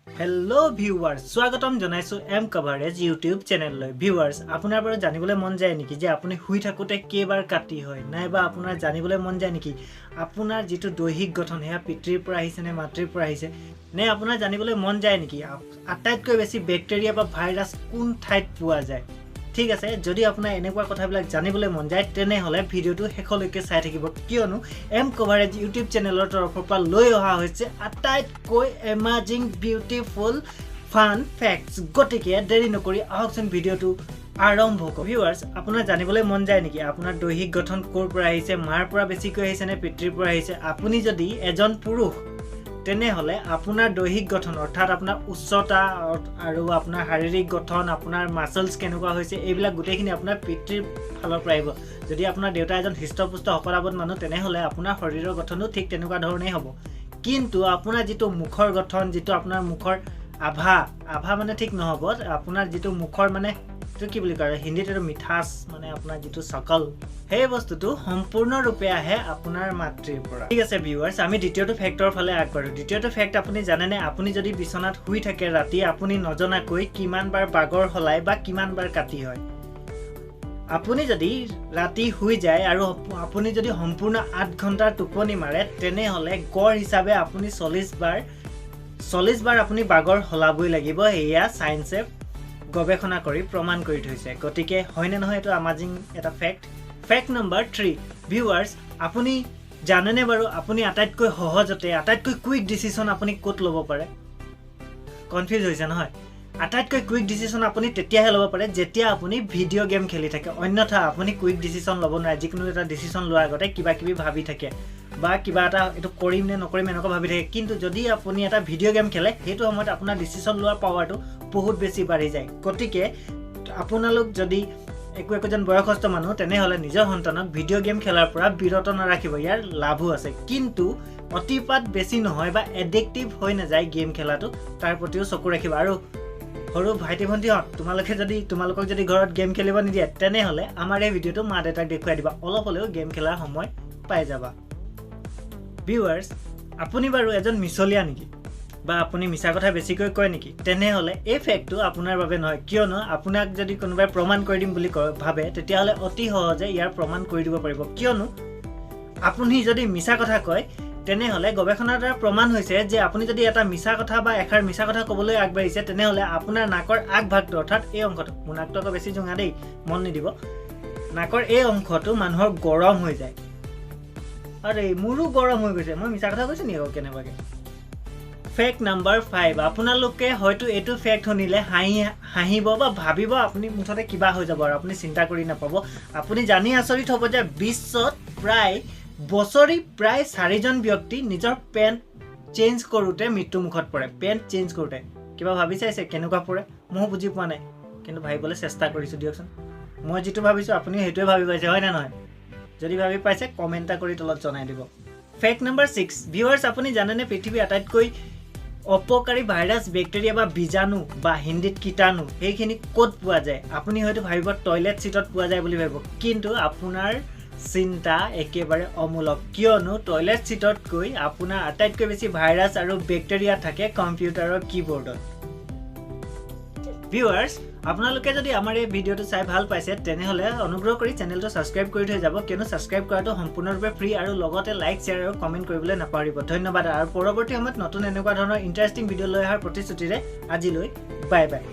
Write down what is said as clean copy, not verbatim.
Hello viewers, স্বাগতম জনাইছো M coverage YouTube চেনেললৈ। ভিউৱাৰ্স, আপোনাৰ বাৰু জানিবলৈ মন যায় নেকি যে আপুনি শুই থাকোতে কেইবাৰ কাটি হয়, নাইবা আপোনাৰ জানিবলৈ মন যায় নেকি আপোনাৰ যেটো দৈহিক গঠন হেয়া পিতৃৰ পৰা আহিছে নে মাতৃৰ পৰা আহিছে, নে আপোনাৰ জানিবলৈ মন যায় নেকি আটাইতকৈ বেছি ব্যাকটেৰিয়া বা ভাইৰাছ কোন ঠাইত পোৱা যায়। ঠিক আছে, যদি আপোনাৰ এনেকুৱা কথাবিলাক জানিবলৈ মন যায় তেনে হলে ভিডিওটো শেষলৈকে চাই থাকিব, কিয়নো এম কভাৰেজ ইউটিউব চেনেলৰ তৰফৰ পৰা লৈ অহা হৈছে আটাইতকৈ এমাজিং বিউটিফুল ফান ফ্যাক্টস। গতিকে দেৰি নকৰি আহকচোন ভিডিওটো আৰম্ভ কৰোঁ। ভিউৱাৰ্স, আপোনাৰ জানিবলৈ মন যায় নেকি আপোনাৰ দৈহিক গঠন ক'ৰ পৰা আহিছে, মাৰ পৰা বেছিকৈ আহিছে নে পিতৃৰ পৰা আহিছে। আপুনি যদি এজন পুৰুষ তেনে হলে আপোনাৰ দৈহিক গঠন অৰ্থাৎ আপোনাৰ উচ্চতা আৰু আপোনাৰ শাৰীৰিক গঠন, আপোনাৰ মাসলস কেনেকুৱা হৈছে, এইবিলাক গোটেইখিনি আপোনাৰ পিতৃৰ ফালৰ পৰা আহিব। যদি আপোনাৰ দেউতা এজন হৃষ্টপুষ্ট শকতাৱত মানুহ তেনে হলে আপোনাৰ শৰীৰৰ গঠনো ঠিক তেনেকুৱা ধৰণেই হ'ব। কিন্তু আপোনাৰ যেটো মুখৰ গঠন, যেটো আপোনাৰ মুখৰ আভা মানে ঠিক নহব, আপোনাৰ যেটো মুখৰ মানে তো কি বুলি কয় হিন্দীত এটো মিঠাস মানে আপোনাৰ যেটো সকল, সেই বস্তুটো সম্পূৰ্ণৰূপে আহে আপোনাৰ মাতৃৰ পৰা। ঠিক আছে ভিউৱাৰ্স, আমি দ্বিতীয়টো ফ্যাক্টৰ ফালে আগবাঢ়ো। দ্বিতীয়টো ফ্যাক্ট আপুনি জানেনে, আপুনি যদি বিছনাত শুই থাকে ৰাতি, আপুনি নজনাকৈ কিমান বাৰ বাগৰ হলাই বা কিমান বাৰ কাটি হয়। আপুনি যদি ৰাতি শুই যায় আৰু আপুনি যদি সম্পূৰ্ণ 8 ঘণ্টাৰ টোপনি মাৰে তেনে হলে গড় হিচাপে আপুনি 40 বাৰ আপুনি বাগৰ হলাবই লাগিব। এয়া সায়েন্সে গৱেষণা কৰি প্ৰমাণ কৰি থৈছে। গতিকে হয়নে নহয় এটো আমাজিং এটা ফ্যাক্ট। ফ্যাক্ট নম্বৰ 3, ভিউৱাৰ্স, আপুনি জানেনে বাৰু আপুনি আটাইতকৈ সহজতে আটাইতকৈ কুইক ডিসিশন আপুনি ক'ত ল'ব পাৰে। কনফিউজ হৈছে নহয়। আটাইতকৈ কুইক ডিসিশন আপুনি তেতিয়াহে ল'ব পাৰে যেতিয়া আপুনি ভিডিও গেম খেলি থাকে, অন্যথা আপুনি কুইক ডিসিশন ল'ব নোৱাৰে। যিকোনো এটা ডিসিশন লোৱাৰ আগতে কিবা কিবি ভাবি থাকে বা কিবা এটা এটো কৰিম নে নকৰিম এনেকুৱা ভাবি থাকে। কিন্তু যদি আপুনি এটা ভিডিও গেম খেলে সেইটো সময়ত আপোনাৰ ডিসিশন লোৱাৰ পাৱাৰটো বহুত বেছি বাঢ়ি যায়। গতিকে আপোনালোক যদি একজন বয়সস্থ মানুহ তেনে হলে নিজৰ সন্তানক ভিডিও গেম খেলাৰ পৰা বিৰত নাৰাখিব। ইয়াৰ লাভো আছে, কিন্তু অতিপাত বেছি নহয় বা এডিক্টিভ হৈ নাযায় গেম খেলাটো, তাৰ প্ৰতিও চকু ৰাখিব। আৰু সৰু ভাইটি ভণ্টিহঁত, তোমালোকক যদি ঘৰত গেম খেলিব নিদিয়ে তেনে হলে আমাৰ এই ভিডিওটো মা দেউতাক দেখুৱাই দিবা, অলপ হলেও গেম খেলাৰ সময় পাই যাবা। ভিউৱাৰ্স, আপুনি বাৰু এজন মিছলীয়া নেকি বা আপুনি মিছা কথা বেছিকৈ কয় নেকি, তেনে হলে এই ফ্যাক্টটো আপোনাৰ বাবে নহয়। কিয়নো আপোনাক যদি কোনোবাই প্ৰমাণ কৰি দিম বুলি ভাবে তেতিয়া হলে অতি সহজে ইয়াৰ প্ৰমাণ কৰি দিব পাৰিব। কিয়নো আপুনি যদি মিছা কথা কয় তেনে হলে গৱেষণাৰ দ্বাৰা প্ৰমাণ হৈছে যে আপুনি যদি এটা মিছা কথা বা এখাৰ মিছা কথা ক'বলৈ আগবাঢ়িছে তেনে হলে আপোনাৰ নাকৰ আগভাগটো অৰ্থাৎ এই অংশটো, মোৰ নাকটো বেছি জোঙা দেই, মন নিদিব, নাকৰ এই অংশটো মানুহৰ গৰম হৈ যায়। আৰে মোৰো গৰম হৈ গৈছে, মই মিছা কথা কৈছো নেকি কেনেবাকে। ফ্যাক্ট নম্বৰ 5, আপোনালোকে হয়তো এইটো ফ্যাক্ট শুনিলে হাঁহিব বা ভাবিব আপুনি মুঠতে কিবা হৈ যাব আৰু আপুনি চিন্তা কৰি নাপাব। আপুনি জানি আচৰিত হ'ব যে বিশ্বত বছৰি প্ৰায় 4 জন ব্যক্তি নিজৰ পেণ্ট চেঞ্জ কৰোঁতে মৃত্যু মুখত পৰে। পেণ্ট চেঞ্জ কৰোঁতে কিবা ভাবি চাইছে কেনেকুৱা পৰে, মই বুজি পোৱা নাই, কিন্তু ভাবিবলৈ চেষ্টা কৰিছো দিয়কচোন। মই যেটো ভাবিছো আপুনি সেইটোৱে ভাবি পাইছে, হয় না নহয়? যদি ভাবি পাইছে কমেন্ট কৰি তলত জনাই দিব। ফ্যাক্ট নম্বৰ 6, ভিউৱাৰ্স, আপুনি জানেনে পৃথিৱীৰ আটাইতকৈ অপকাৰী ভাইৰাছ, ব্যাকটেৰিয়া বা বীজাণু বা হিন্দীত কীটাণু সেইখিনি ক'ত পোৱা যায়। আপুনি হয়তো ভাবিব টয়লেট সিটত পোৱা যায় বুলি ভাবিব, কিন্তু আপোনাৰ চিন্তা একেবাৰে অমূলক। কিয়নো টয়লেট সিটতকৈ আপোনাৰ আটাইতকৈ বেছি ভাইৰাছ আৰু ব্যাকটেৰিয়া থাকে কম্পিউটাৰৰ কিবৰ্ডত। ভিউৱাৰ্স, আপোনালোকে যদি আমাৰ এই ভিডিওটো চাই ভাল পাইছে তেনে হলে অনুগ্ৰহ কৰি চেনেলটো সাবস্ক্ৰাইব কৰি থৈ যাব, কিয়নো সাবস্ক্ৰাইব কৰাটো সম্পূৰ্ণৰূপে ফ্ৰী আৰু লগতে লাইক, শ্বেয়াৰ আৰু কমেন্ট কৰিবলৈ নাপাহৰিব। ধন্যবাদ। আৰু পৰৱৰ্তী সময়ত নতুন এনেকুৱা ধৰণৰ ইন্টাৰেষ্টিং ভিডিও লৈ অহাৰ প্ৰতিশ্ৰুতিৰে আজিলৈ বাই বাই।